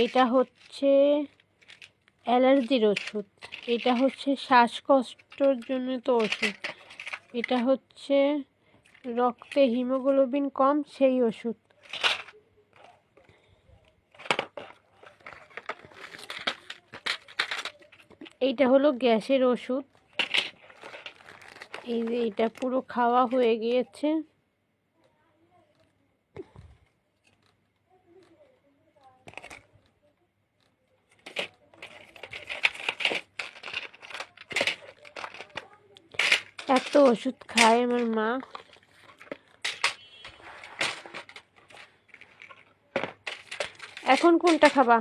এটা হচ্ছে অ্যালার্জির ওষুধ। এটা হচ্ছে শ্বাসকষ্টর জন্য তো ওষুধ। এটা হচ্ছে রক্তে হিমোগ্লোবিন কম সেই ওষুধ। এইটা হলো গ্যাসের ওষুধ। এই যে এটা পুরো খাওয়া হয়ে গিয়েছে। এত ওষুধ খায় আমার মা। এখন কোনটা খাবা?